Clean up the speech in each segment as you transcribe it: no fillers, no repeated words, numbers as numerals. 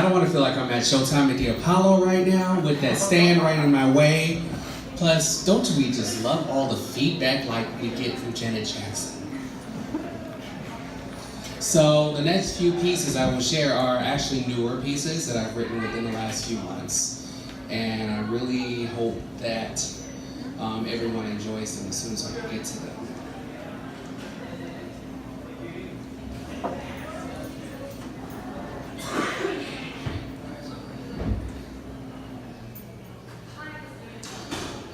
don't want to feel like I'm at Showtime at the Apollo right now with that stand right in my way. Plus, don't we just love all the feedback like we get from Janet Jackson? So the next few pieces I will share are actually newer pieces that I've written within the last few months. And I really hope that everyone enjoys them as soon as I can get to them.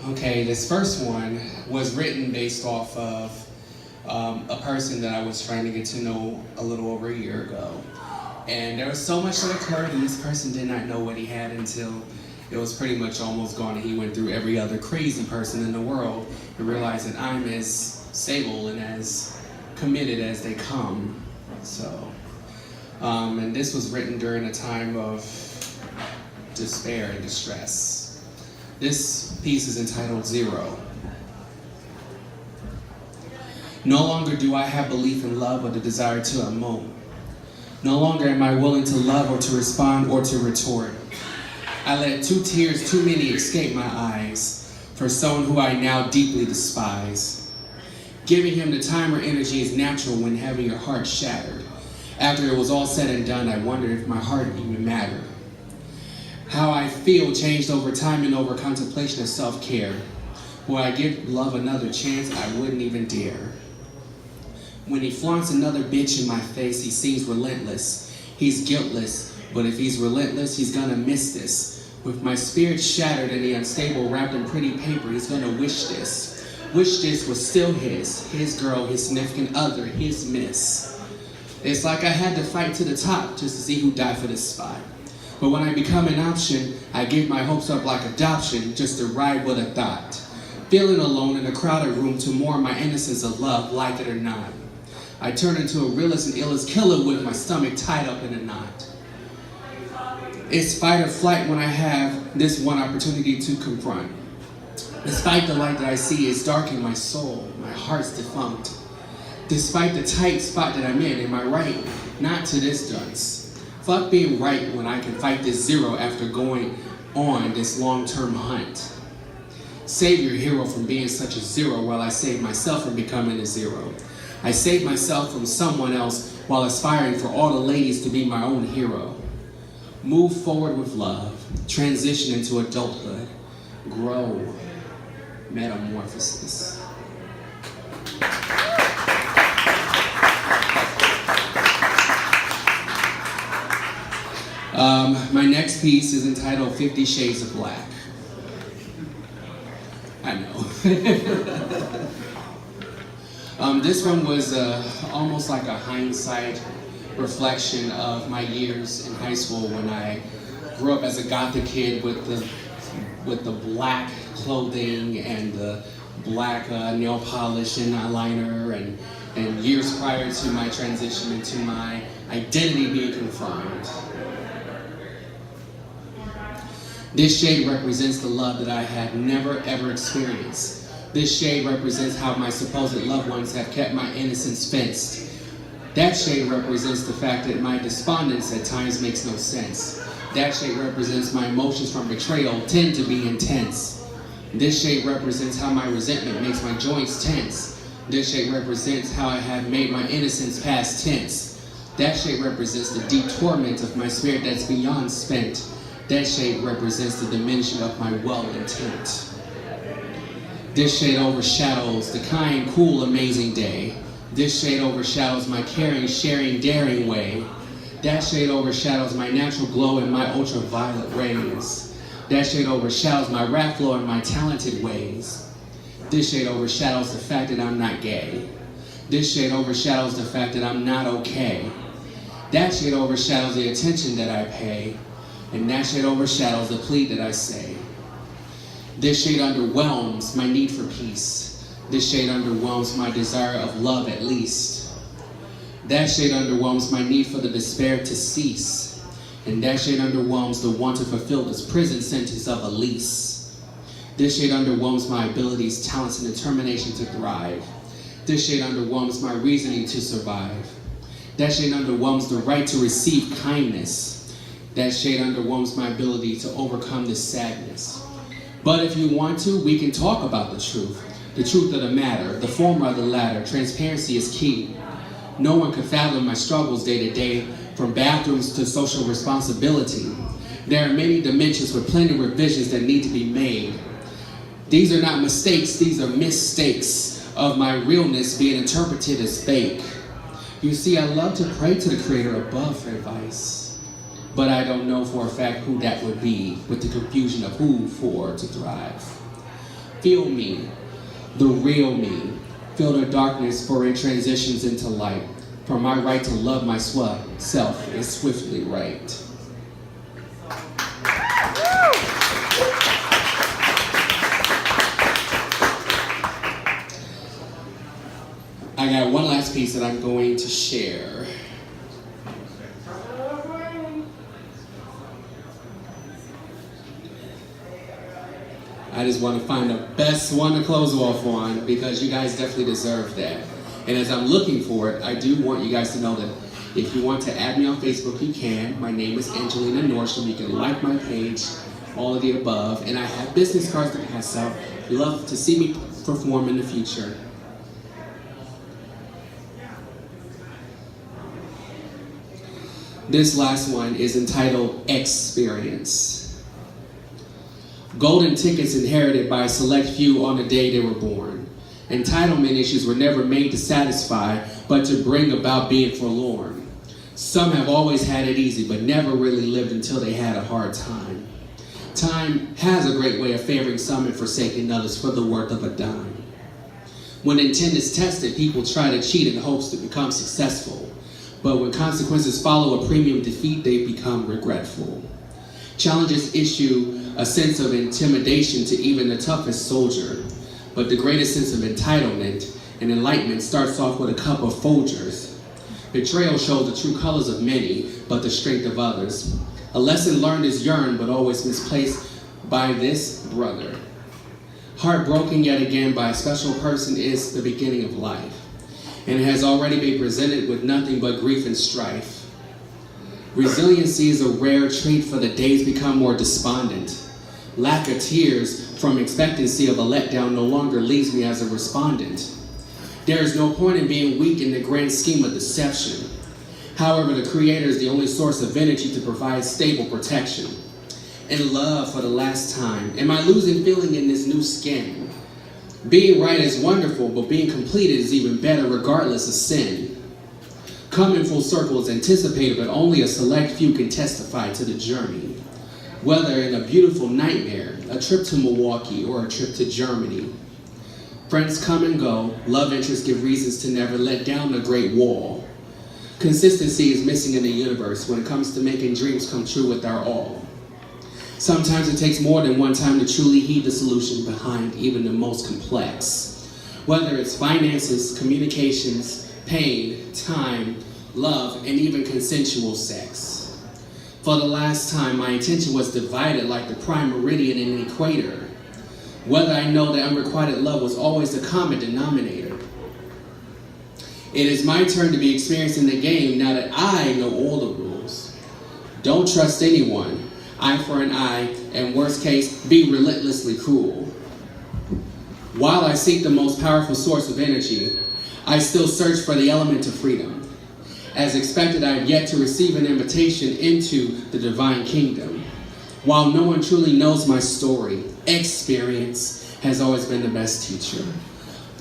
Okay, this first one was written based off of a person that I was trying to get to know a little over a year ago. And there was so much that occurred, and this person did not know what he had until it was pretty much almost gone, and he went through every other crazy person in the world and realized that I'm as stable and as committed as they come. So, and this was written during a time of despair and distress. This piece is entitled Zero. No longer do I have belief in love or the desire to emote. No longer am I willing to love or to respond or to retort. I let 2 tears, too many, escape my eyes for someone who I now deeply despise. Giving him the time or energy is natural when having your heart shattered. After it was all said and done, I wondered if my heart even mattered. How I feel changed over time and over contemplation of self-care. Will I give love another chance? I wouldn't even dare. When he flaunts another bitch in my face, he seems relentless. He's guiltless, but if he's relentless, he's gonna miss this. With my spirit shattered and the unstable wrapped in pretty paper, he's gonna wish this. Wish this was still his girl, his significant other, his miss. It's like I had to fight to the top just to see who died for this spot. But when I become an option, I give my hopes up like adoption, just to ride with a thought. Feeling alone in a crowded room to mourn my innocence of love, like it or not. I turn into a realest and illest killer with my stomach tied up in a knot. It's fight or flight when I have this one opportunity to confront. Despite the light that I see is dark in my soul, my heart's defunct. Despite the tight spot that I'm in, am I right? Not to this dunce. Fuck being right when I can fight this zero after going on this long-term hunt. Save your hero from being such a zero while I save myself from becoming a zero. I save myself from someone else while aspiring for all the ladies to be my own hero. Move forward with love, transition into adulthood, grow, metamorphosis. My next piece is entitled 50 Shades of Black. I know. This one was almost like a hindsight reflection of my years in high school when I grew up as a gothic kid with the black clothing and the black nail polish and eyeliner, and years prior to my transition into my identity being confirmed. This shade represents the love that I had never ever experienced. This shade represents how my supposed loved ones have kept my innocence fenced. That shade represents the fact that my despondence at times makes no sense. That shade represents my emotions from betrayal tend to be intense. This shade represents how my resentment makes my joints tense. This shade represents how I have made my innocence past tense. That shade represents the deep torment of my spirit that's beyond spent. That shade represents the diminishing of my well intent. This shade overshadows the kind, cool, amazing day. This shade overshadows my caring, sharing, daring way. That shade overshadows my natural glow and my ultraviolet rays. That shade overshadows my rap flow and my talented ways. This shade overshadows the fact that I'm not gay. This shade overshadows the fact that I'm not okay. That shade overshadows the attention that I pay. And that shade overshadows the plea that I say. This shade underwhelms my need for peace. This shade underwhelms my desire of love at least. That shade underwhelms my need for the despair to cease. And that shade underwhelms the want to fulfill this prison sentence of a lease. This shade underwhelms my abilities, talents, and determination to thrive. This shade underwhelms my reasoning to survive. That shade underwhelms the right to receive kindness. That shade underwhelms my ability to overcome this sadness. But if you want to, we can talk about the truth of the matter, the former of the latter. Transparency is key. No one can fathom my struggles day to day, from bathrooms to social responsibility. There are many dimensions with plenty of revisions that need to be made. These are not mistakes, these are mistakes of my realness being interpreted as fake. You see, I love to pray to the Creator above for advice, but I don't know for a fact who that would be, with the confusion of who for to thrive. Feel me, the real me. Feel the darkness, for it transitions into light. For my right to love myself is swiftly right. I got one last piece that I'm going to share. I just want to find the best one to close off on, because you guys definitely deserve that. And as I'm looking for it, I do want you guys to know that if you want to add me on Facebook, you can. My name is Angelina Nordstrom. You can like my page, all of the above. And I have business cards to pass out. You'd love to see me perform in the future. This last one is entitled Experience. Golden tickets inherited by a select few on the day they were born. Entitlement issues were never made to satisfy, but to bring about being forlorn. Some have always had it easy, but never really lived until they had a hard time. Time has a great way of favoring some and forsaking others for the worth of a dime. When intent is tested, people try to cheat in hopes to become successful. But when consequences follow a premium defeat, they become regretful. Challenges issue a sense of intimidation to even the toughest soldier. But the greatest sense of entitlement and enlightenment starts off with a cup of Folgers. Betrayal shows the true colors of many, but the strength of others. A lesson learned is yearned, but always misplaced by this brother. Heartbroken yet again by a special person is the beginning of life, and it has already been presented with nothing but grief and strife. Resiliency is a rare trait, for the days become more despondent. Lack of tears from expectancy of a letdown no longer leaves me as a respondent. There is no point in being weak in the grand scheme of deception. However, the Creator is the only source of energy to provide stable protection. In love for the last time, am I losing feeling in this new skin? Being right is wonderful, but being completed is even better regardless of sin. Coming full circle is anticipated, but only a select few can testify to the journey. Whether in a beautiful nightmare, a trip to Milwaukee, or a trip to Germany. Friends come and go, love interests give reasons to never let down the great wall. Consistency is missing in the universe when it comes to making dreams come true with our all. Sometimes it takes more than one time to truly heed the solution behind even the most complex. Whether it's finances, communications, pain, time, love, and even consensual sex. For the last time, my attention was divided like the prime meridian in an equator. Whether I know that unrequited love was always the common denominator. It is my turn to be experiencing the game now that I know all the rules. Don't trust anyone. Eye for an eye, and worst case, be relentlessly cruel. While I seek the most powerful source of energy, I still search for the element of freedom. As expected, I have yet to receive an invitation into the divine kingdom. While no one truly knows my story, experience has always been the best teacher.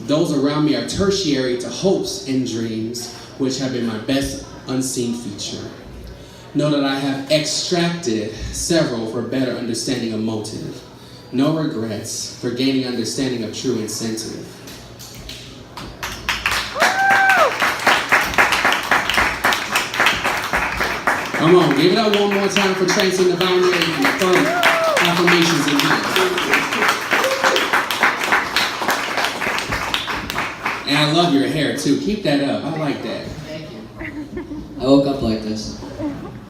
Those around me are tertiary to hopes and dreams, which have been my best unseen feature. Know that I have extracted several for better understanding of motive. No regrets for gaining understanding of true incentive. Come on, give it up one more time for Tracy and the Boundary and the fun affirmations in here. And I love your hair too. Keep that up. I like that. Thank you. I woke up like this.